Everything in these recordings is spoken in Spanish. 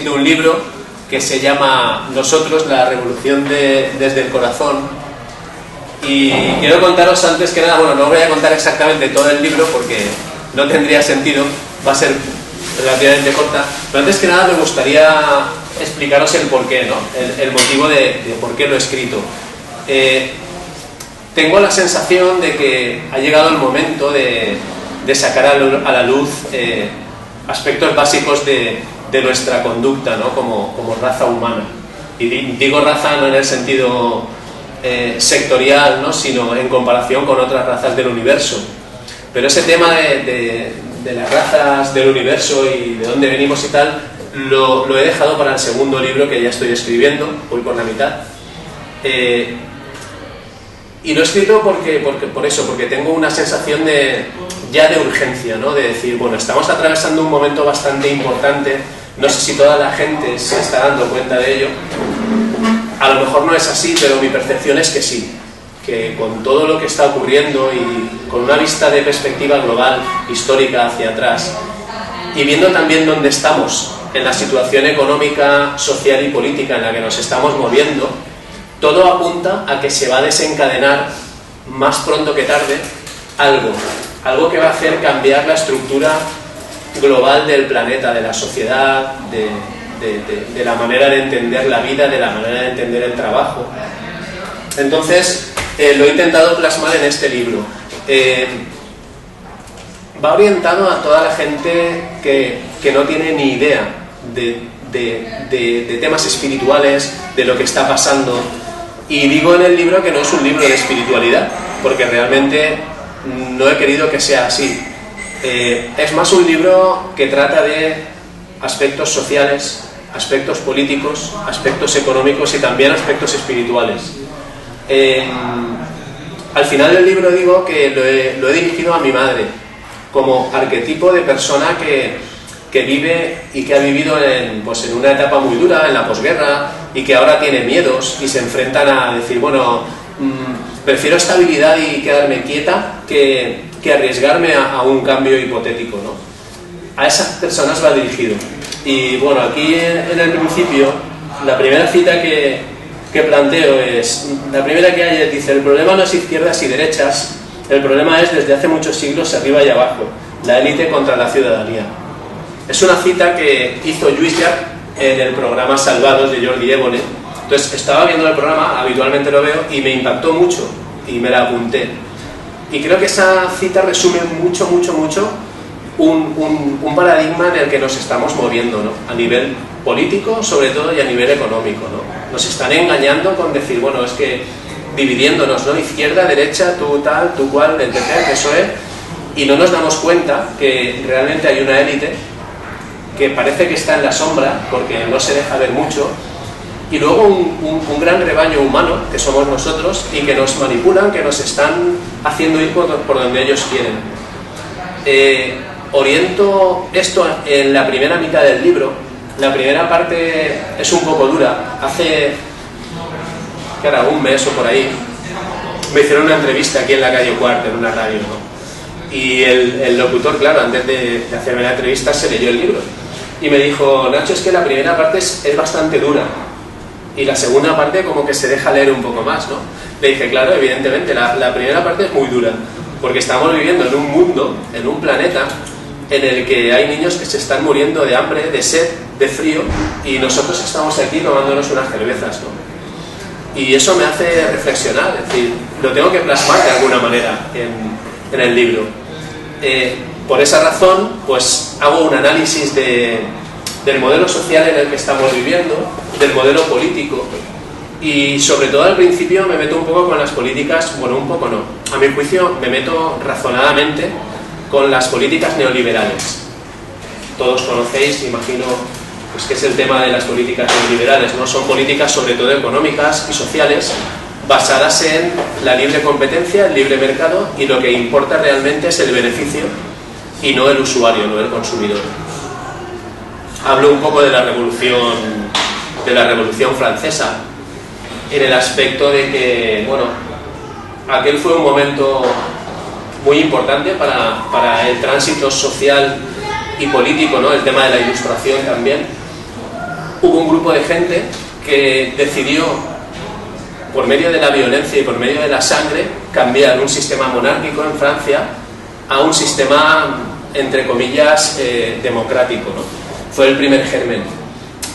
escrito un libro que se llama Nosotros, la revolución desde el corazón. Y quiero contaros antes que nada, bueno, no voy a contar exactamente todo el libro porque no tendría sentido, va a ser relativamente corta, pero antes que nada me gustaría explicaros el porqué, ¿no? El motivo de por qué lo he escrito. Tengo la sensación de que ha llegado el momento de sacar a la luz aspectos básicos de nuestra conducta, ¿no? como raza humana. Y digo raza no en el sentido sectorial, ¿no? Sino en comparación con otras razas del universo. Pero ese tema de las razas del universo y de dónde venimos y tal, lo he dejado para el segundo libro que ya estoy escribiendo, voy por la mitad. Y lo he escrito porque tengo una sensación ya de urgencia, ¿no? De decir, bueno, estamos atravesando un momento bastante importante, no sé si toda la gente se está dando cuenta de ello, a lo mejor no es así, pero mi percepción es que sí, que con todo lo que está ocurriendo y con una vista de perspectiva global, histórica hacia atrás, y viendo también dónde estamos en la situación económica, social y política en la que nos estamos moviendo, todo apunta a que se va a desencadenar más pronto que tarde algo que va a hacer cambiar la estructura global del planeta, de la sociedad, de la manera de entender la vida, de la manera de entender el trabajo. Entonces, lo he intentado plasmar en este libro. Va orientado a toda la gente que no tiene ni idea de temas espirituales, de lo que está pasando. Y digo en el libro que no es un libro de espiritualidad, porque realmente no he querido que sea así. Es más un libro que trata de aspectos sociales, aspectos políticos, aspectos económicos y también aspectos espirituales. Al final del libro digo que lo he dirigido a mi madre, como arquetipo de persona que vive y que ha vivido en una etapa muy dura, en la posguerra, y que ahora tiene miedos y se enfrentan a decir, bueno, prefiero estabilidad y quedarme quieta que arriesgarme a un cambio hipotético, ¿no? A esas personas va dirigido. Y bueno, aquí en el principio, la primera cita que planteo es, la primera que hay dice, el problema no es izquierdas y derechas, el problema es desde hace muchos siglos arriba y abajo, la élite contra la ciudadanía. Es una cita que hizo Lluís Llach en el programa Salvados de Jordi Évole. Entonces estaba viendo el programa, habitualmente lo veo, y me impactó mucho y me la apunté. Y creo que esa cita resume mucho un paradigma en el que nos estamos moviendo, ¿no? A nivel político, sobre todo, y a nivel económico, ¿no? Nos están engañando con decir, bueno, es que dividiéndonos, ¿no? Izquierda, derecha, tú tal, tú cual, el PP, el PSOE, y no nos damos cuenta que realmente hay una élite que parece que está en la sombra porque no se deja ver mucho, y luego un gran rebaño humano que somos nosotros y que nos manipulan, que nos están haciendo ir por donde ellos quieren. Oriento esto en la primera mitad del libro. La primera parte es un poco dura. Hace un mes o por ahí me hicieron una entrevista aquí en la calle Cuart, en una radio, ¿no? Y el locutor, claro, antes de hacerme la entrevista se leyó el libro y me dijo, Nacho, es que la primera parte es bastante dura y la segunda parte como que se deja leer un poco más, ¿no? Le dije, claro, evidentemente la primera parte es muy dura porque estamos viviendo en un mundo, en un planeta en el que hay niños que se están muriendo de hambre, de sed, de frío, y nosotros estamos aquí tomándonos unas cervezas, ¿no? Y eso me hace reflexionar, es decir, lo tengo que plasmar de alguna manera en el libro. Por esa razón, pues hago un análisis del modelo social en el que estamos viviendo, del modelo político, y sobre todo al principio me meto un poco con las políticas, bueno, un poco no, a mi juicio me meto razonadamente con las políticas neoliberales. Todos conocéis, imagino, pues que es el tema de las políticas neoliberales, ¿no? Son políticas sobre todo económicas y sociales basadas en la libre competencia, el libre mercado, y lo que importa realmente es el beneficio y no el usuario, no el consumidor. Hablo un poco de la Revolución Francesa, en el aspecto de que, bueno, aquel fue un momento muy importante para el tránsito social y político, ¿no? El tema de la Ilustración también. hubo un grupo de gente que decidió, por medio de la violencia y por medio de la sangre, cambiar un sistema monárquico en Francia a un sistema, entre comillas, democrático, ¿no? Fue el primer germen.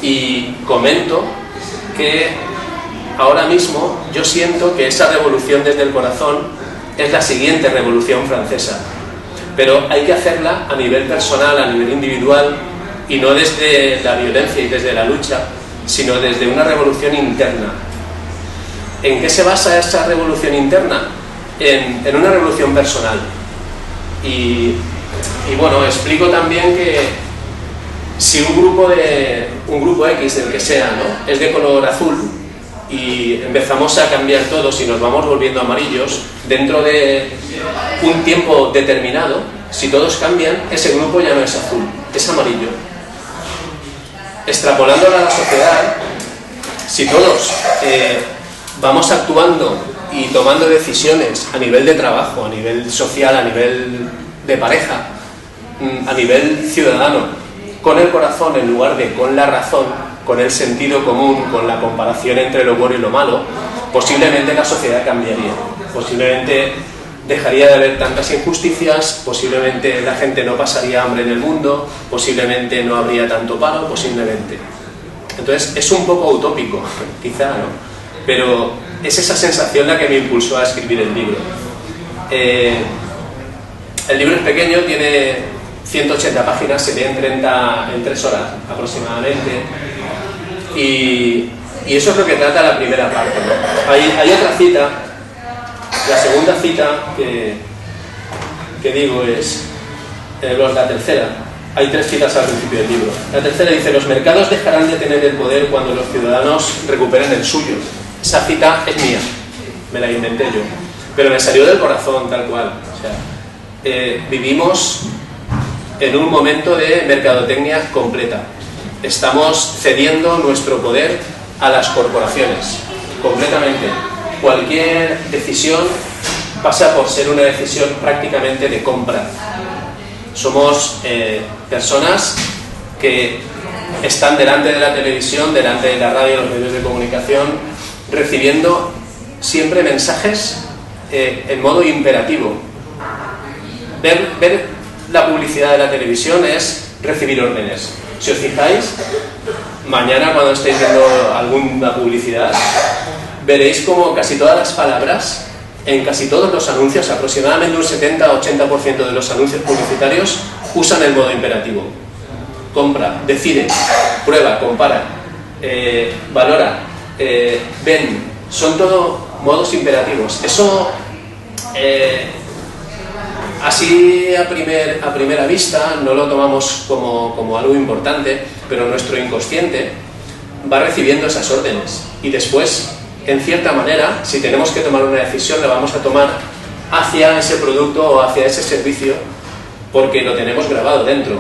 Y comento que ahora mismo yo siento que esa revolución desde el corazón es la siguiente revolución francesa. Pero hay que hacerla a nivel personal, a nivel individual, y no desde la violencia y desde la lucha, sino desde una revolución interna. ¿En qué se basa esa revolución interna? En una revolución personal. Y bueno, explico también que si un grupo X, del que sea, ¿no?, es de color azul y empezamos a cambiar todos y nos vamos volviendo amarillos, dentro de un tiempo determinado, si todos cambian, ese grupo ya no es azul, es amarillo. Extrapolándolo a la sociedad, si todos vamos actuando y tomando decisiones a nivel de trabajo, a nivel social, a nivel de pareja, a nivel ciudadano, con el corazón en lugar de con la razón, con el sentido común, con la comparación entre lo bueno y lo malo, posiblemente la sociedad cambiaría, posiblemente dejaría de haber tantas injusticias, posiblemente la gente no pasaría hambre en el mundo, posiblemente no habría tanto paro, posiblemente. Entonces es un poco utópico, quizá, ¿no? Pero es esa sensación la que me impulsó a escribir el libro. El libro es pequeño, tiene 180 páginas, se lee en 3 horas aproximadamente, y eso es lo que trata la primera parte, ¿no? Hay otra cita, la segunda cita que digo es la tercera. Hay 3 citas al principio del libro. La tercera dice: los mercados dejarán de tener el poder cuando los ciudadanos recuperen el suyo. Esa cita es mía, me la inventé yo, pero me salió del corazón tal cual. O sea, vivimos en un momento de mercadotecnia completa. Estamos cediendo nuestro poder a las corporaciones, completamente. Cualquier decisión pasa por ser una decisión prácticamente de compra. Somos personas que están delante de la televisión, delante de la radio, los medios de comunicación, recibiendo siempre mensajes en modo imperativo. Ver la publicidad de la televisión es recibir órdenes. Si os fijáis, mañana cuando estéis viendo alguna publicidad, veréis como casi todas las palabras, en casi todos los anuncios, aproximadamente un 70-80% de los anuncios publicitarios usan el modo imperativo. Compra, decide, prueba, compara, valora, ven, son todo modos imperativos. Eso, así a primera vista, no lo tomamos como algo importante, pero nuestro inconsciente va recibiendo esas órdenes y después, en cierta manera, si tenemos que tomar una decisión, la vamos a tomar hacia ese producto o hacia ese servicio porque lo tenemos grabado dentro.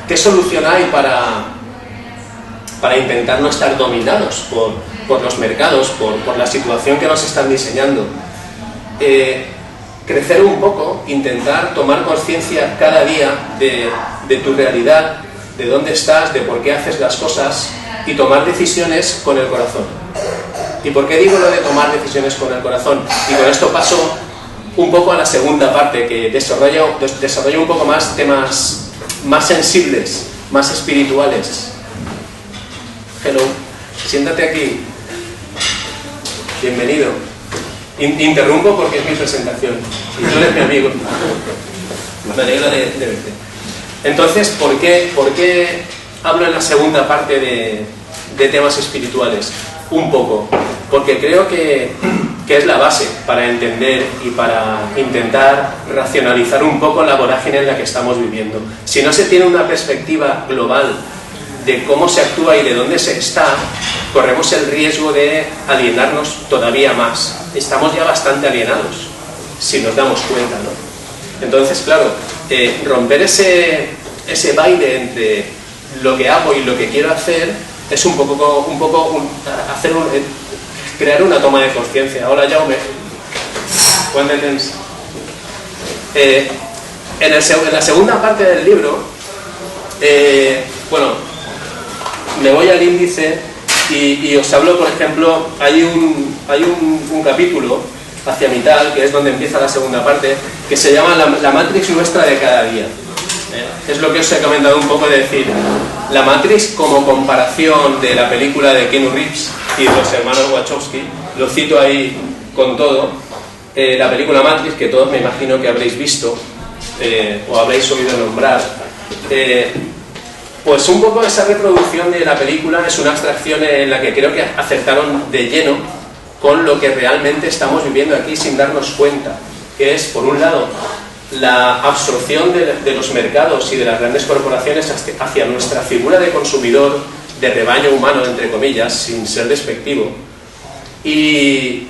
¿Qué solución hay para intentar no estar dominados por los mercados, por la situación que nos están diseñando? Crecer un poco, intentar tomar conciencia cada día de tu realidad, de dónde estás, de por qué haces las cosas y tomar decisiones con el corazón. ¿Y por qué digo lo de tomar decisiones con el corazón? Y con esto paso un poco a la segunda parte, que desarrolla un poco más temas más sensibles, más espirituales. Hello, siéntate aquí. Bienvenido. Interrumpo porque es mi presentación y tú eres mi amigo. Me alegro de verte. Entonces, ¿por qué hablo en la segunda parte de temas espirituales? Un poco, porque creo que es la base para entender y para intentar racionalizar un poco la vorágine en la que estamos viviendo. Si no se tiene una perspectiva global de cómo se actúa y de dónde se está, corremos el riesgo de alienarnos todavía más. Estamos ya bastante alienados, si nos damos cuenta, ¿no? Entonces, claro, romper ese baile entre lo que hago y lo que quiero hacer es un poco crear una toma de conciencia. Hola, Jaume. ¿Cuándo tens? En la segunda parte del libro, bueno, me voy al índice y os hablo, por ejemplo, hay un capítulo hacia mitad, que es donde empieza la segunda parte, que se llama la Matrix nuestra de cada día. Es lo que os he comentado un poco de decir, la Matrix como comparación de la película de Keanu Reeves y los hermanos Wachowski, lo cito ahí con todo, la película Matrix, que todos me imagino que habréis visto o habréis oído nombrar, pues un poco esa reproducción de la película es una abstracción en la que creo que acertaron de lleno con lo que realmente estamos viviendo aquí sin darnos cuenta, que es, por un lado, la absorción de los mercados y de las grandes corporaciones hacia nuestra figura de consumidor, de rebaño humano, entre comillas, sin ser despectivo, y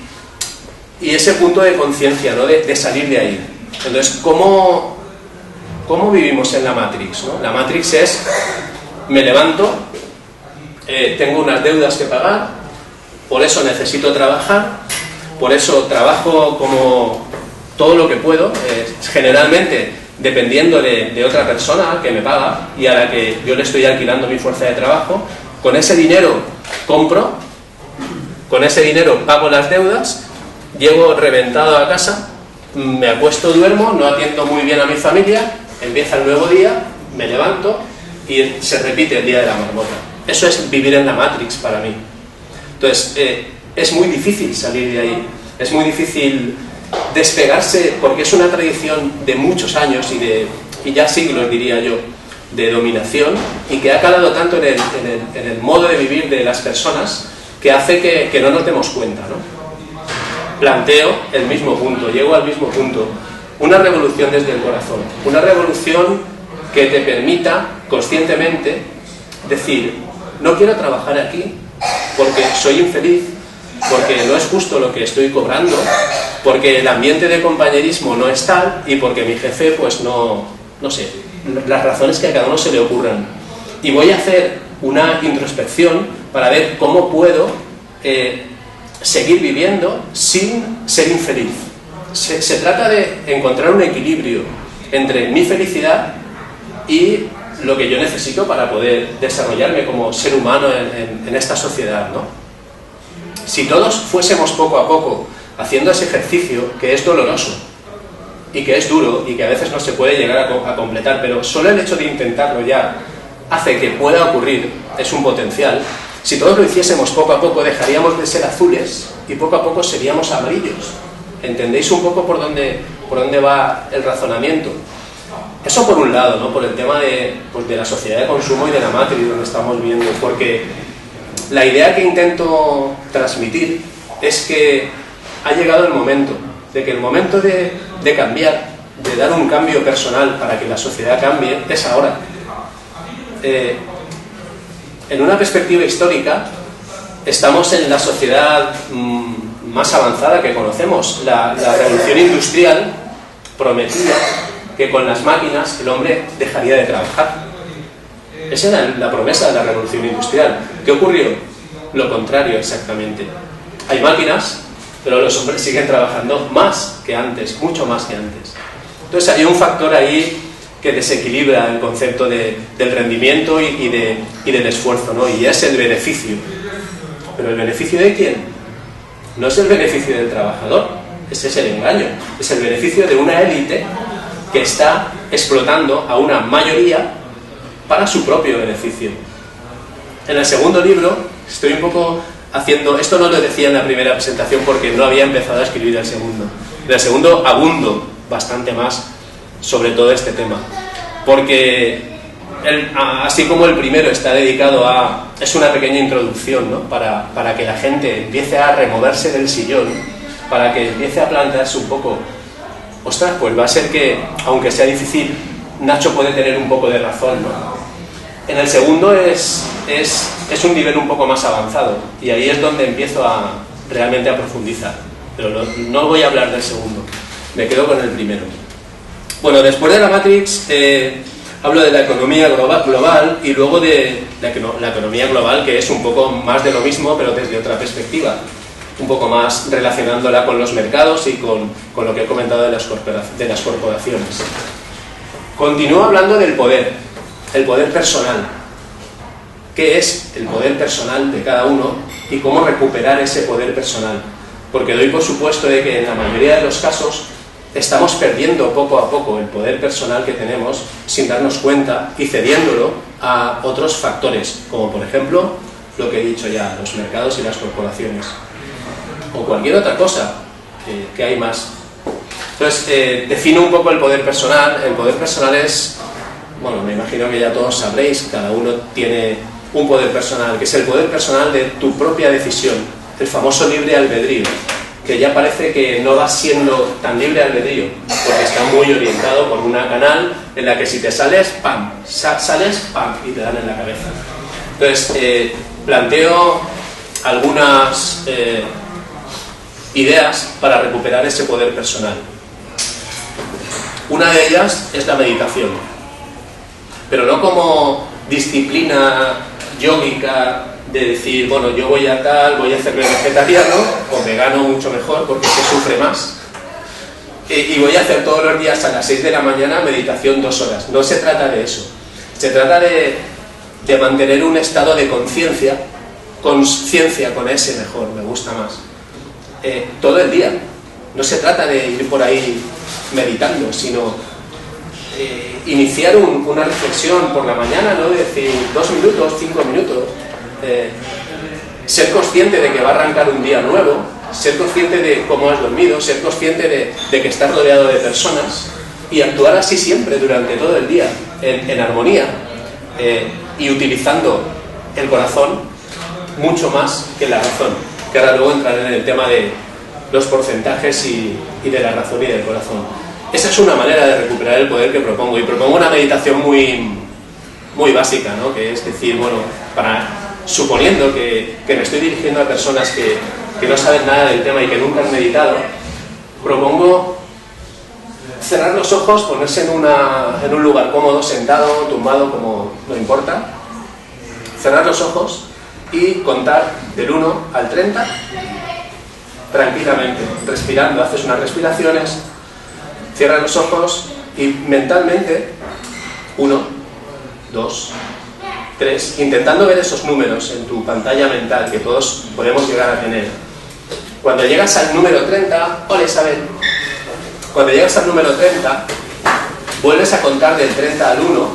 ese punto de conciencia, ¿no? de salir de ahí. Entonces, ¿cómo vivimos en la Matrix, ¿no? La Matrix es, me levanto, tengo unas deudas que pagar, por eso necesito trabajar, por eso trabajo como todo lo que puedo, generalmente dependiendo de otra persona que me paga y a la que yo le estoy alquilando mi fuerza de trabajo. Con ese dinero compro, con ese dinero pago las deudas, llego reventado a casa, me acuesto, duermo, no atiendo muy bien a mi familia, empieza el nuevo día, me levanto y se repite el día de la marmota. Eso es vivir en la Matrix para mí. Entonces, es muy difícil salir de ahí, es muy difícil despegarse, porque es una tradición de muchos años y ya siglos, diría yo, de dominación, y que ha calado tanto en el modo de vivir de las personas que hace que no nos demos cuenta, ¿no? Planteo el mismo punto, llego al mismo punto, una revolución desde el corazón, una revolución que te permita conscientemente decir, no quiero trabajar aquí porque soy infeliz, porque no es justo lo que estoy cobrando, porque el ambiente de compañerismo no es tal y porque mi jefe, pues no sé, las razones que a cada uno se le ocurran. Y voy a hacer una introspección para ver cómo puedo seguir viviendo sin ser infeliz. Se trata de encontrar un equilibrio entre mi felicidad y lo que yo necesito para poder desarrollarme como ser humano en esta sociedad, ¿no? Si todos fuésemos poco a poco haciendo ese ejercicio, que es doloroso y que es duro y que a veces no se puede llegar a completar, pero solo el hecho de intentarlo ya hace que pueda ocurrir, es un potencial. Si todos lo hiciésemos poco a poco, dejaríamos de ser azules y poco a poco seríamos amarillos. ¿Entendéis un poco por dónde va el razonamiento? Eso por un lado, ¿no? Por el tema de la sociedad de consumo y de la Matrix donde estamos viendo, porque la idea que intento transmitir es que ha llegado el momento, de que el momento de cambiar, de dar un cambio personal para que la sociedad cambie, es ahora. En una perspectiva histórica, estamos en la sociedad más avanzada que conocemos. La revolución industrial prometía que con las máquinas el hombre dejaría de trabajar. Esa era la promesa de la revolución industrial. ¿Qué ocurrió? Lo contrario exactamente. Hay máquinas, pero los hombres siguen trabajando más que antes, mucho más que antes. Entonces hay un factor ahí que desequilibra el concepto del rendimiento y del esfuerzo, ¿no? Y es el beneficio. ¿Pero el beneficio de quién? No es el beneficio del trabajador, ese es el engaño. Es el beneficio de una élite que está explotando a una mayoría para su propio beneficio. En el segundo libro estoy un poco haciendo... Esto no lo decía en la primera presentación porque no había empezado a escribir el segundo. En el segundo abundo bastante más sobre todo este tema. Porque así como el primero está dedicado a... Es una pequeña introducción, ¿no? Para que la gente empiece a removerse del sillón, para que empiece a plantearse un poco... Ostras, pues va a ser que, aunque sea difícil, Nacho puede tener un poco de razón, ¿no? En el segundo es un nivel un poco más avanzado y ahí es donde empiezo realmente a profundizar, pero no voy a hablar del segundo, me quedo con el primero. Bueno, después de la Matrix hablo de la economía global y luego de la economía global, que es un poco más de lo mismo pero desde otra perspectiva, un poco más relacionándola con los mercados y con lo que he comentado de las corporaciones. Continúo hablando del poder, el poder personal, qué es el poder personal de cada uno y cómo recuperar ese poder personal. Porque doy por supuesto de que en la mayoría de los casos estamos perdiendo poco a poco el poder personal que tenemos sin darnos cuenta y cediéndolo a otros factores, como por ejemplo lo que he dicho ya, los mercados y las corporaciones, o cualquier otra cosa que hay más. Entonces, defino un poco el poder personal. El poder personal es, bueno, me imagino que ya todos sabréis, cada uno tiene un poder personal, que es el poder personal de tu propia decisión, el famoso libre albedrío, que ya parece que no va siendo tan libre albedrío, porque está muy orientado por una canal en la que si te sales, ¡pam!, sales, ¡pam!, y te dan en la cabeza. Entonces, planteo algunas ideas para recuperar ese poder personal. Una de ellas es la meditación, pero no como disciplina yógica de decir, bueno, yo voy a tal, voy a hacerme vegetariano o vegano, mucho mejor porque se sufre más, y voy a hacer todos los días a las 6 de la mañana meditación 2 horas. No se trata de eso, se trata de mantener un estado de conciencia con ese mejor, me gusta más, todo el día. No se trata de ir por ahí meditando, sino iniciar una reflexión por la mañana, ¿no? De decir 2 minutos, 5 minutos, ser consciente de que va a arrancar un día nuevo, ser consciente de cómo has dormido, ser consciente de que estás rodeado de personas y actuar así siempre durante todo el día, en armonía, y utilizando el corazón mucho más que la razón, que ahora luego entraré en el tema de los porcentajes y de la razón y del corazón. Esa es una manera de recuperar el poder que propongo, y propongo una meditación muy básica, ¿no? Que es decir, bueno, suponiendo que me estoy dirigiendo a personas que no saben nada del tema y que nunca han meditado, propongo cerrar los ojos, ponerse en un lugar cómodo, sentado, tumbado, como no importa, cerrar los ojos y contar del 1 al 30 tranquilamente, respirando. Haces unas respiraciones, cierras los ojos y mentalmente 1, 2, 3, intentando ver esos números en tu pantalla mental que todos podemos llegar a tener. Cuando llegas al número 30, hola Isabel, cuando llegas al número 30, vuelves a contar del 30 al 1,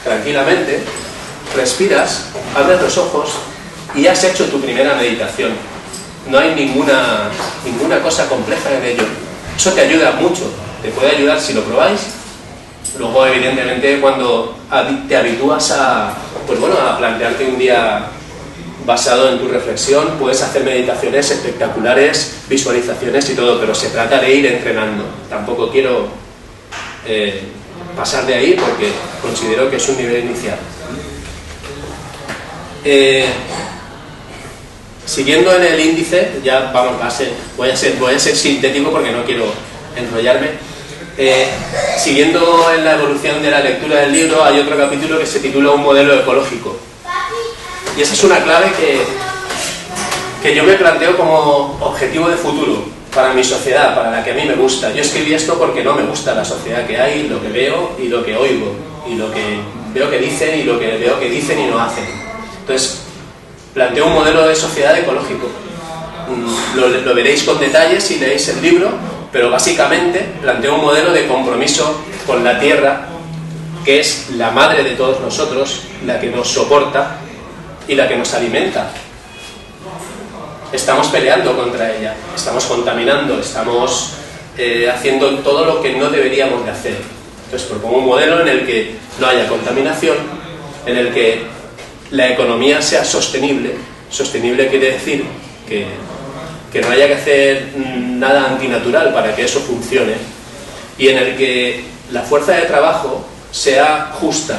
tranquilamente, respiras, abres los ojos y has hecho tu primera meditación. No hay ninguna cosa compleja en ello. Eso te ayuda mucho, te puede ayudar si lo probáis. Luego, evidentemente, cuando te habitúas a plantearte un día basado en tu reflexión, puedes hacer meditaciones espectaculares, visualizaciones y todo, pero se trata de ir entrenando. Tampoco quiero pasar de ahí porque considero que es un nivel inicial. Siguiendo en el índice, ya vamos, voy a ser sintético porque no quiero enrollarme. Siguiendo en la evolución de la lectura del libro, hay otro capítulo que se titula Un modelo ecológico. Y esa es una clave que yo me planteo como objetivo de futuro para mi sociedad, para la que a mí me gusta. Yo escribí esto porque no me gusta la sociedad que hay, lo que veo y lo que oigo, y lo que veo que dicen y lo que veo que dicen y no hacen. Entonces, planteo un modelo de sociedad ecológico. Lo veréis con detalles si leéis el libro, pero básicamente planteo un modelo de compromiso con la tierra, que es la madre de todos nosotros, la que nos soporta y la que nos alimenta. Estamos peleando contra ella, estamos contaminando, estamos haciendo todo lo que no deberíamos de hacer. Entonces propongo un modelo en el que no haya contaminación, en el que la economía sea sostenible. Sostenible quiere decir que no haya que hacer nada antinatural para que eso funcione, y en el que la fuerza de trabajo sea justa.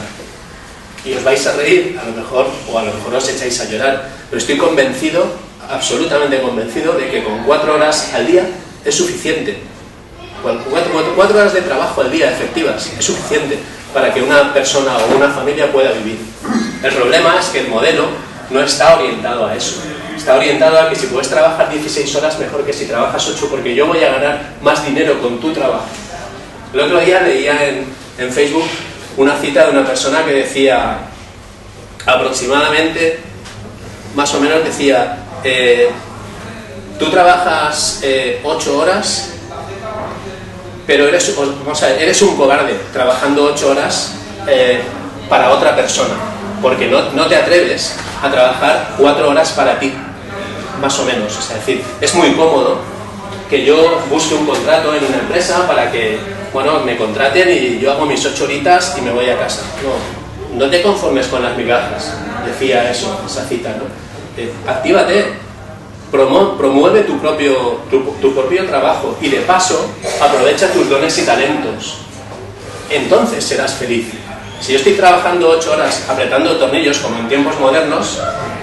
Y os vais a reír, a lo mejor, o a lo mejor os echáis a llorar, pero estoy convencido, absolutamente convencido, de que con 4 horas al día es suficiente. 4 horas de trabajo al día efectivas es suficiente para que una persona o una familia pueda vivir. El problema es que el modelo no está orientado a eso. Está orientado a que si puedes trabajar 16 horas, mejor que si trabajas 8, porque yo voy a ganar más dinero con tu trabajo. El otro día leía en Facebook una cita de una persona que decía: aproximadamente, más o menos decía, tú trabajas 8 horas, pero eres un cobarde trabajando 8 horas para otra persona, porque no te atreves a trabajar 4 horas para ti, más o menos. Es decir, es muy cómodo que yo busque un contrato en una empresa para que, bueno, me contraten y yo hago mis 8 horitas y me voy a casa. No te conformes con las migajas, decía eso, esa cita, ¿no? Actívate, promueve tu propio trabajo y de paso aprovecha tus dones y talentos. Entonces serás feliz. Si yo estoy trabajando 8 horas apretando tornillos como en tiempos modernos,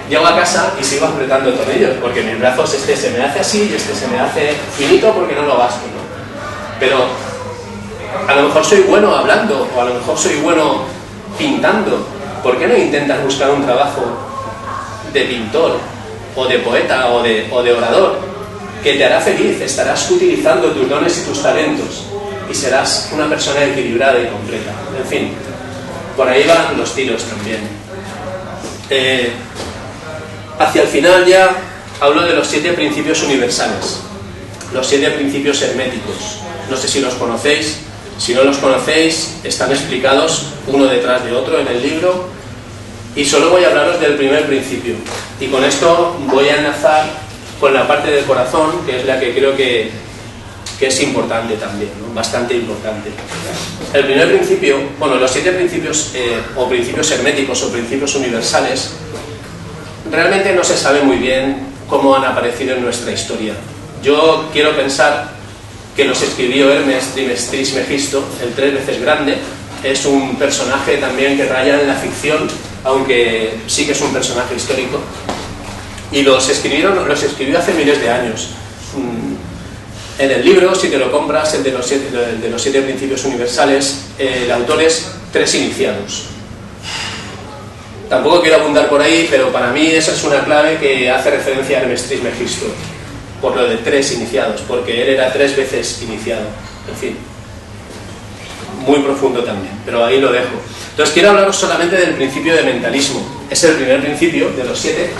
llego a casa y sigo apretando tornillos, porque mis brazos este se me hace así y este se me hace finito porque no lo gasto, ¿no? Pero a lo mejor soy bueno hablando, o a lo mejor soy bueno pintando. ¿Por qué no intentas buscar un trabajo de pintor, o de poeta, o de orador, que te hará feliz? Estarás utilizando tus dones y tus talentos y serás una persona equilibrada y completa. En fin, por ahí van los tiros también. Hacia el final ya hablo de los 7 principios universales, los 7 principios herméticos. No sé si los conocéis. Si no los conocéis, están explicados uno detrás de otro en el libro, y solo voy a hablaros del primer principio. Y con esto voy a enlazar con la parte del corazón, que es la que creo que es importante también, ¿no? Bastante importante. El primer principio, bueno, los 7 principios o principios herméticos o principios universales, realmente no se sabe muy bien cómo han aparecido en nuestra historia. Yo quiero pensar que los escribió Hermes Trismegisto, el 3 veces grande. Es un personaje también que raya en la ficción, aunque sí que es un personaje histórico, y los escribió hace miles de años. En el libro, si te lo compras, el de los 7 principios universales, el autor es 3 iniciados. Tampoco quiero abundar por ahí, pero para mí esa es una clave que hace referencia a Hermes Trismegisto, por lo de 3 iniciados, porque él era 3 veces iniciado. En fin, muy profundo también, pero ahí lo dejo. Entonces quiero hablaros solamente del principio de mentalismo. Es el primer principio de los 7.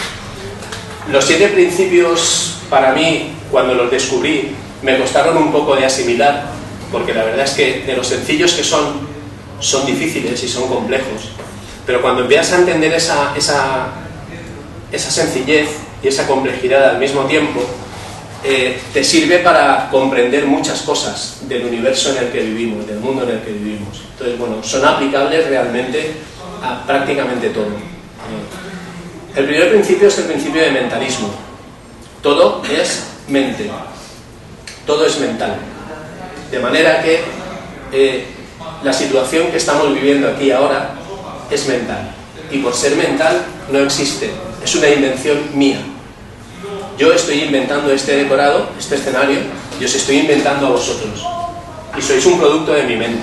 Los 7 principios, para mí, cuando los descubrí, me costaron un poco de asimilar, porque la verdad es que de los sencillos que son difíciles y son complejos. Pero cuando empiezas a entender esa sencillez y esa complejidad al mismo tiempo, te sirve para comprender muchas cosas del universo en el que vivimos, del mundo en el que vivimos. Entonces, bueno, son aplicables realmente a prácticamente todo. El primer principio es el principio de mentalismo. Todo es mente, todo es mental. De manera que la situación que estamos viviendo aquí ahora es mental. Y por ser mental no existe, es una invención mía. Yo estoy inventando este decorado, este escenario, y os estoy inventando a vosotros. Y sois un producto de mi mente.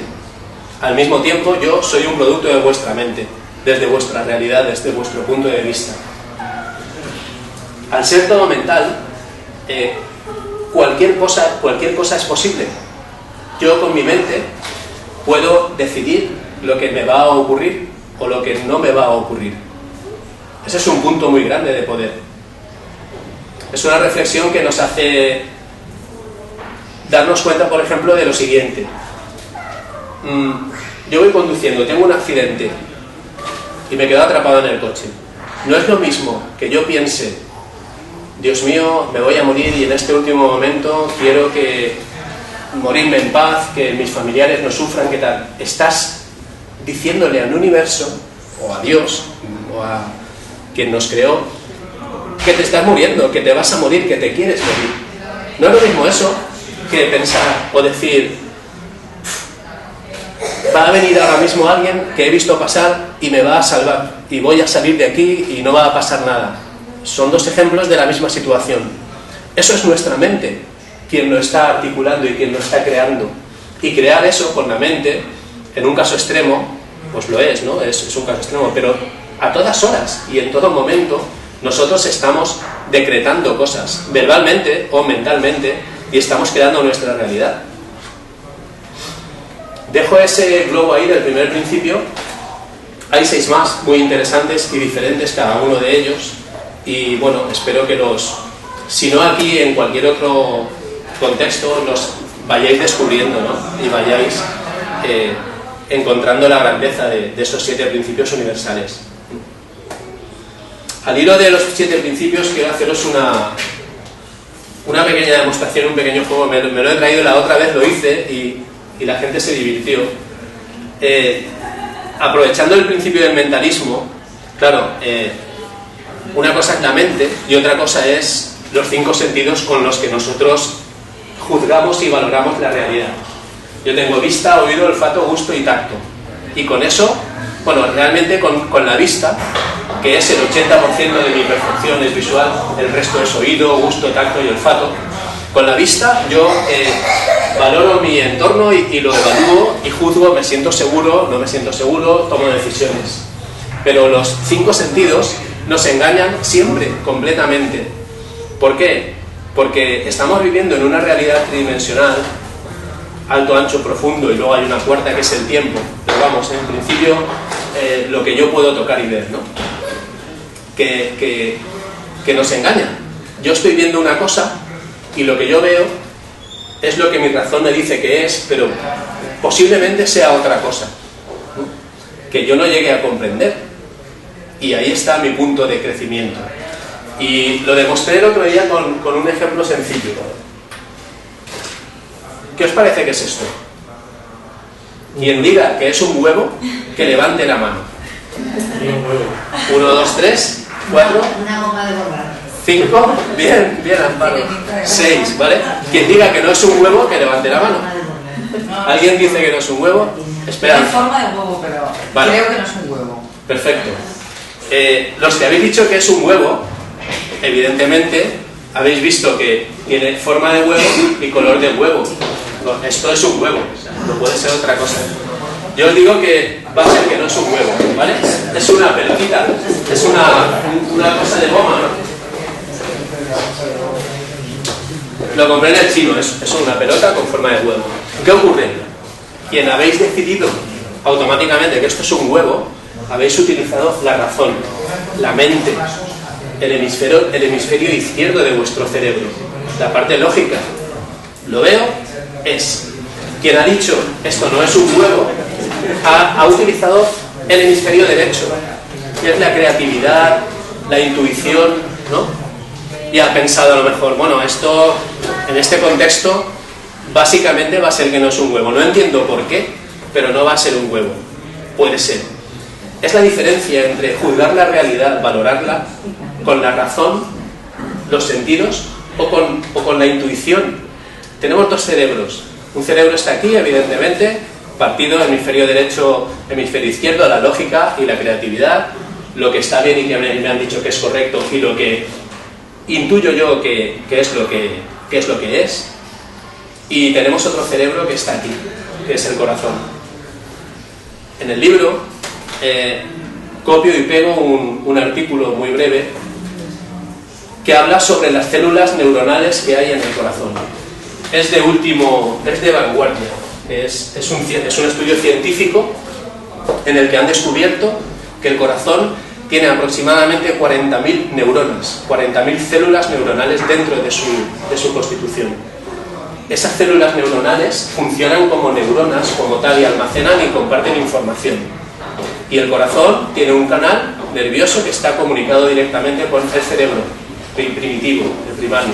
Al mismo tiempo, yo soy un producto de vuestra mente, desde vuestra realidad, desde vuestro punto de vista. Al ser todo mental, cualquier cosa es posible. Yo con mi mente puedo decidir lo que me va a ocurrir o lo que no me va a ocurrir. Ese es un punto muy grande de poder. Es una reflexión que nos hace darnos cuenta, por ejemplo, de lo siguiente. Yo voy conduciendo, tengo un accidente y me quedo atrapado en el coche. No es lo mismo que yo piense, Dios mío, me voy a morir y en este último momento quiero morirme en paz, que mis familiares no sufran, ¿qué tal? Estás diciéndole al universo, o a Dios, o a quien nos creó, que te estás muriendo, que te vas a morir, que te quieres morir. No es lo mismo eso que pensar o decir, va a venir ahora mismo alguien que he visto pasar y me va a salvar, y voy a salir de aquí y no va a pasar nada. Son 2 ejemplos de la misma situación. Eso es nuestra mente quien lo está articulando y quien lo está creando. Y crear eso con la mente, en un caso extremo, pues lo es, ¿no? Es un caso extremo, pero a todas horas y en todo momento nosotros estamos decretando cosas, verbalmente o mentalmente, y estamos creando nuestra realidad. Dejo ese globo ahí del primer principio Hay 6 más muy interesantes y diferentes cada uno de ellos, y bueno, espero que si no aquí, en cualquier otro contexto, los vayáis descubriendo, ¿no? Y vayáis encontrando la grandeza de esos 7 principios universales. Al hilo de los 7 principios quiero haceros una pequeña demostración, un pequeño juego. Me lo he traído, la otra vez lo hice y la gente se divirtió. Aprovechando el principio del mentalismo, claro, una cosa es la mente y otra cosa es los 5 sentidos con los que nosotros juzgamos y valoramos la realidad. Yo tengo vista, oído, olfato, gusto y tacto. Y con eso, bueno, realmente con la vista, que es el 80% de mi percepción es visual, el resto es oído, gusto, tacto y olfato. Con la vista yo valoro mi entorno y lo evalúo y juzgo, me siento seguro, no me siento seguro, tomo decisiones. Pero los 5 sentidos nos engañan siempre, completamente. ¿Por qué? Porque estamos viviendo en una realidad tridimensional, alto, ancho, profundo, y luego hay una cuarta que es el tiempo. Pero vamos, en principio, lo que yo puedo tocar y ver, ¿no? Que nos engaña. Yo estoy viendo una cosa y lo que yo veo es lo que mi razón me dice que es, pero posiblemente sea otra cosa, ¿no? Que yo no llegue a comprender. Y ahí está mi punto de crecimiento. Y lo demostré el otro día con un ejemplo sencillo. ¿Qué os parece que es esto? Quien diga que es un huevo, que levante la mano. 1, 2, 3, 4, 5, bien, Amparo. 6, ¿vale? Quien diga que no es un huevo, que levante la mano. ¿Alguien dice que no es un huevo? Espera. Tiene forma de huevo, pero vale. Creo que no es un huevo. Perfecto. Los que habéis dicho que es un huevo, evidentemente habéis visto que tiene forma de huevo y color de huevo. Esto es un huevo, no puede ser otra cosa. Yo os digo que va a ser que no es un huevo, ¿vale? Es una pelotita, es una cosa de goma, ¿no? Lo compré en el chino, es una pelota con forma de huevo. ¿Qué ocurre? Quien habéis decidido automáticamente que esto es un huevo, habéis utilizado la razón, la mente, el hemisferio izquierdo de vuestro cerebro, la parte lógica. Lo veo, es. Quien ha dicho esto no es un huevo, ha utilizado el hemisferio derecho, que es la creatividad, la intuición, ¿no? Y ha pensado a lo mejor, bueno, esto en este contexto básicamente va a ser que no es un huevo. No entiendo por qué, pero no va a ser un huevo. Puede ser. Es la diferencia entre juzgar la realidad, valorarla con la razón, los sentidos o con la intuición. Tenemos 2 cerebros. Un cerebro está aquí, evidentemente, partido hemisferio derecho, hemisferio izquierdo, la lógica y la creatividad, lo que está bien y que me han dicho que es correcto y lo que intuyo yo que es lo que es. Y tenemos otro cerebro que está aquí, que es el corazón. En el libro copio y pego un artículo muy breve que habla sobre las células neuronales que hay en el corazón. Es de vanguardia, es un estudio científico en el que han descubierto que el corazón tiene aproximadamente 40.000 neuronas, 40.000 células neuronales dentro de su constitución. Esas células neuronales funcionan como neuronas, como tal, y almacenan y comparten información. Y el corazón tiene un canal nervioso que está comunicado directamente con el cerebro primitivo, el primario.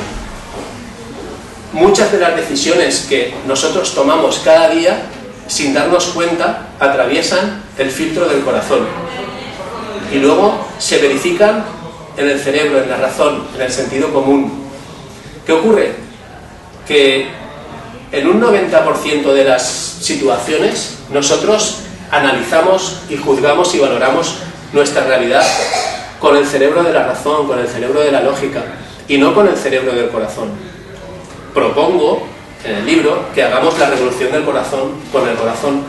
Muchas de las decisiones que nosotros tomamos cada día, sin darnos cuenta, atraviesan el filtro del corazón. Y luego se verifican en el cerebro, en la razón, en el sentido común. ¿Qué ocurre? Que en un 90% de las situaciones nosotros analizamos y juzgamos y valoramos nuestra realidad con el cerebro de la razón, con el cerebro de la lógica y no con el cerebro del corazón. Propongo en el libro que hagamos la revolución del corazón con el corazón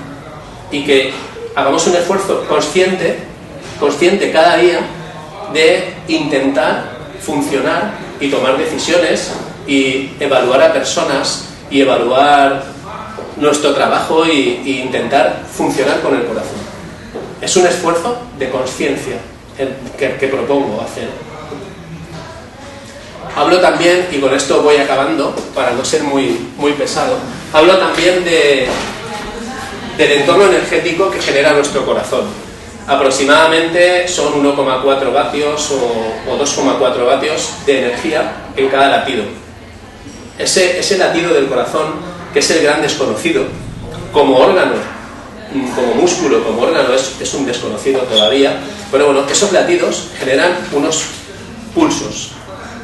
y que hagamos un esfuerzo consciente cada día de intentar funcionar y tomar decisiones y evaluar a personas y evaluar nuestro trabajo e intentar funcionar con el corazón. Es un esfuerzo de conciencia que propongo hacer. Hablo también, y con esto voy acabando, para no ser muy pesado, hablo también del entorno energético que genera nuestro corazón. Aproximadamente son 1,4 vatios o 2,4 vatios de energía en cada latido. Ese latido del corazón, que es el gran desconocido, como órgano, como músculo, como órgano, es un desconocido todavía, pero bueno, esos latidos generan unos pulsos,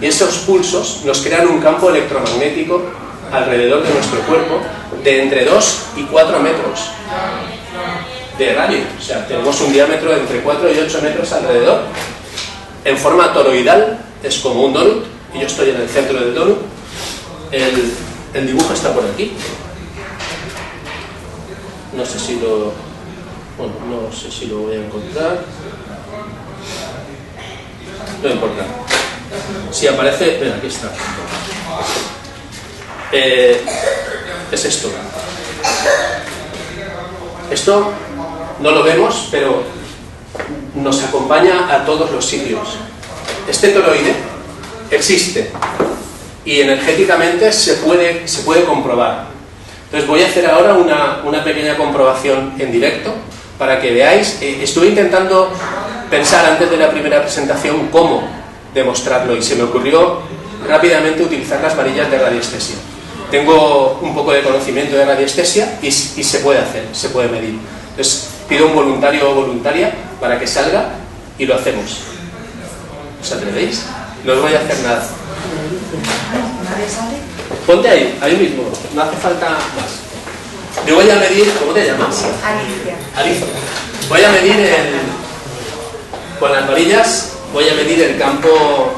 y esos pulsos nos crean un campo electromagnético alrededor de nuestro cuerpo de entre 2 y 4 metros de radio. O sea, tenemos un diámetro de entre 4 y 8 metros alrededor, en forma toroidal, es como un donut, y yo estoy en el centro del donut. El dibujo está por aquí. No sé si lo voy a encontrar. No importa. Si aparece, mira, aquí está. Es esto. Esto no lo vemos, pero nos acompaña a todos los sitios. Este toroide existe y energéticamente se puede comprobar. Entonces voy a hacer ahora una pequeña comprobación en directo para que veáis. Estuve intentando pensar antes de la primera presentación cómo demostrarlo y se me ocurrió rápidamente utilizar las varillas de radiestesia. Tengo un poco de conocimiento de radiestesia y se puede hacer, se puede medir. Entonces pido un voluntario o voluntaria para que salga y lo hacemos. ¿Os atrevéis? No os voy a hacer nada. ¿Nadie sale? Ponte ahí mismo, no hace falta más. Yo voy a medir, ¿cómo te llamas? Alicia. Voy a medir con las varillas, voy a medir el campo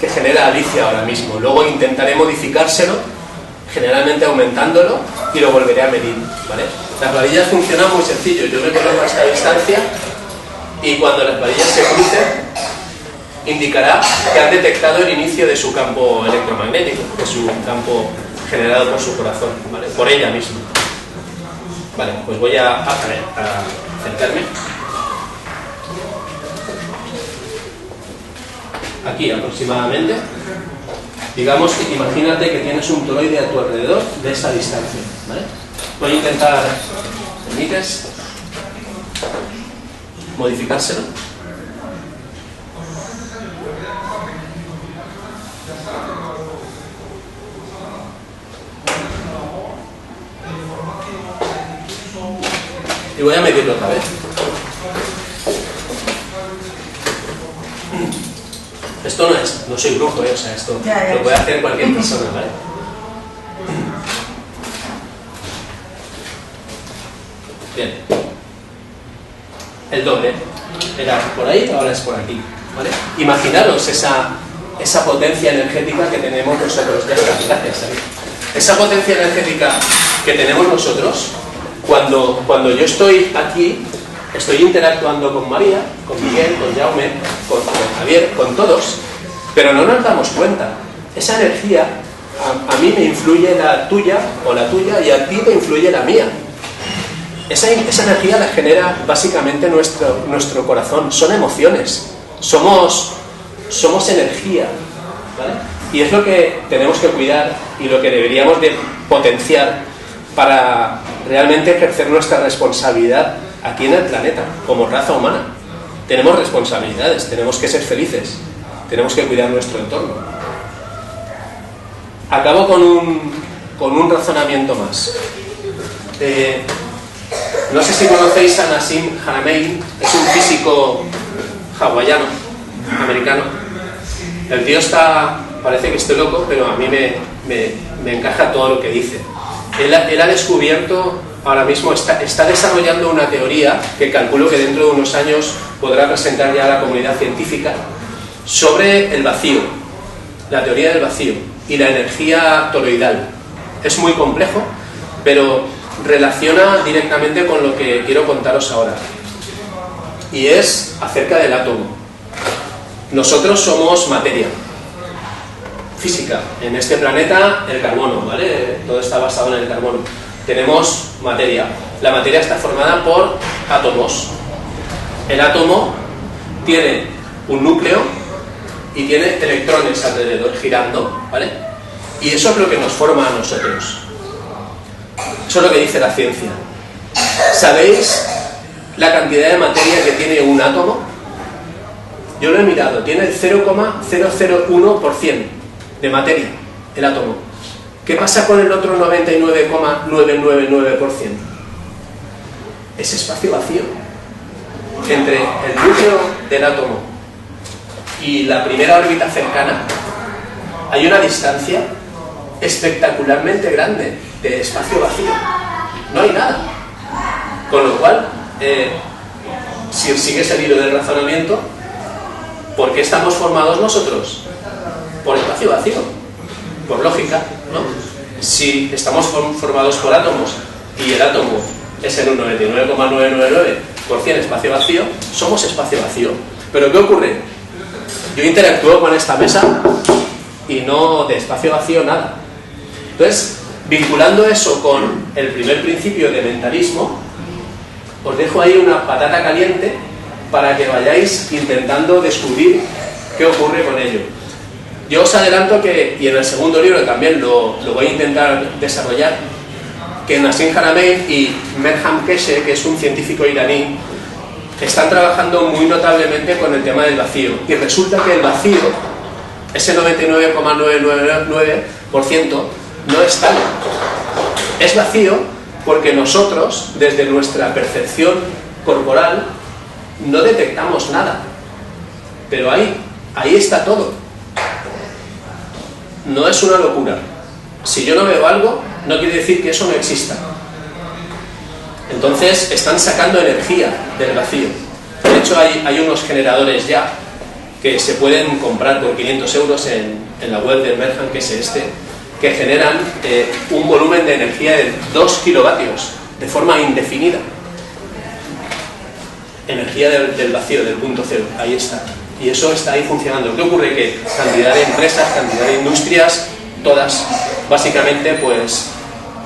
que genera Alicia ahora mismo. Luego intentaré modificárselo, generalmente aumentándolo, y lo volveré a medir, ¿vale? Las varillas funcionan muy sencillo. Yo me coloco a esta distancia y cuando las varillas se crucen, indicará que han detectado el inicio de su campo electromagnético, de su campo generado por su corazón, ¿vale? Por ella misma. Vale, pues voy a acercarme. Aquí aproximadamente. Digamos que imagínate que tienes un toroide a tu alrededor de esa distancia, ¿vale? Voy a intentar, ¿permites? Modificárselo. Y voy a medirlo otra vez. Esto no soy brujo, o sea, esto lo puede hacer cualquier persona, ¿vale? Bien. El doble. Era por ahí, ahora es por aquí, ¿vale? Imaginaros esa potencia energética que tenemos nosotros. Ya está, gracias. Esa potencia energética que tenemos nosotros, cuando yo estoy aquí, estoy interactuando con María, con Miguel, con Jaume, con Javier, con todos, pero no nos damos cuenta. Esa energía a mí me influye la tuya o la tuya y a ti te influye la mía. Esa energía la genera básicamente nuestro corazón. Son emociones, somos energía, ¿vale? Y es lo que tenemos que cuidar y lo que deberíamos de potenciar para realmente ejercer nuestra responsabilidad aquí en el planeta, como raza humana. Tenemos responsabilidades, tenemos que ser felices, tenemos que cuidar nuestro entorno. Acabo con un razonamiento más. No sé si conocéis a Nassim Haramein, es un físico hawaiano, americano. El tío parece que esté loco, pero a mí me encaja todo lo que dice. Él ha descubierto, ahora mismo está desarrollando una teoría que calculo que dentro de unos años podrá presentar ya a la comunidad científica sobre el vacío, la teoría del vacío y la energía toroidal. Es muy complejo, pero relaciona directamente con lo que quiero contaros ahora, y es acerca del átomo. Nosotros somos materia física. En este planeta, el carbono, ¿vale? Todo está basado en el carbono. Tenemos materia. La materia está formada por átomos. El átomo tiene un núcleo y tiene electrones alrededor girando, ¿vale? Y eso es lo que nos forma a nosotros. Eso es lo que dice la ciencia. ¿Sabéis la cantidad de materia que tiene un átomo? Yo lo he mirado, tiene el 0,001% de materia, el átomo. ¿Qué pasa con el otro 99,999%? Es espacio vacío. Entre el núcleo del átomo y la primera órbita cercana hay una distancia espectacularmente grande de espacio vacío. No hay nada. Con lo cual, si sigues el hilo del razonamiento, ¿por qué estamos formados nosotros? Por espacio vacío, por lógica, ¿no? Si estamos formados por átomos y el átomo es en un 99,999% espacio vacío, somos espacio vacío. Pero ¿qué ocurre? Yo interactúo con esta mesa y no de espacio vacío nada. Entonces, vinculando eso con el primer principio de mentalismo, os dejo ahí una patata caliente para que vayáis intentando descubrir qué ocurre con ello. Yo os adelanto que, y en el segundo libro también lo voy a intentar desarrollar, que Nassim Haramein y Merham Keshe, que es un científico iraní, están trabajando muy notablemente con el tema del vacío. Y resulta que el vacío, ese 99,999%, no es tal. Es vacío porque nosotros, desde nuestra percepción corporal, no detectamos nada. Pero ahí está todo. No es una locura. Si yo no veo algo, no quiere decir que eso no exista. Entonces están sacando energía del vacío. De hecho hay unos generadores ya que se pueden comprar por 500 euros en la web de Merham, que es que generan un volumen de energía de 2 kilovatios de forma indefinida. Energía del vacío, del punto cero, ahí está. Y eso está ahí funcionando. ¿Qué ocurre? Que cantidad de empresas, cantidad de industrias, todas, básicamente, pues,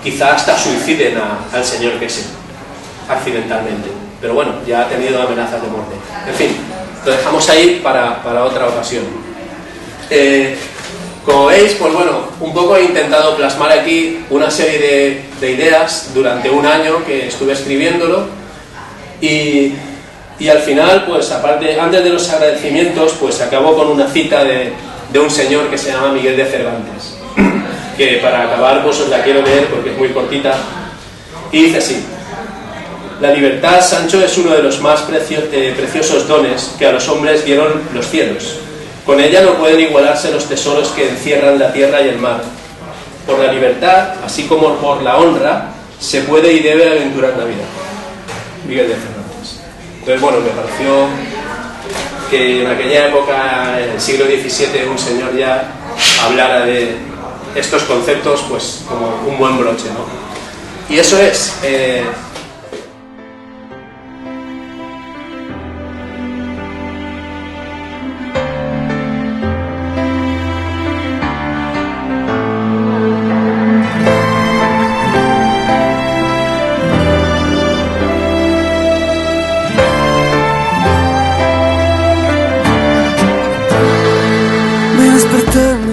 quizá hasta suiciden al señor Keshe, accidentalmente. Pero bueno, ya ha tenido amenazas de muerte. En fin, lo dejamos ahí para otra ocasión. Como veis, pues bueno, un poco he intentado plasmar aquí una serie de ideas durante un año que estuve escribiéndolo y al final, pues aparte, antes de los agradecimientos, pues acabo con una cita de un señor que se llama Miguel de Cervantes, que para acabar pues os la quiero leer porque es muy cortita, y dice así: la libertad, Sancho, es uno de los más preciosos dones que a los hombres dieron los cielos. Con ella no pueden igualarse los tesoros que encierran la tierra y el mar. Por la libertad, así como por la honra, se puede y debe aventurar la vida. Miguel de Cervantes. Entonces, bueno, me pareció que en aquella época, en el siglo XVII, un señor ya hablara de estos conceptos, pues como un buen broche, ¿no? Y eso es... desperté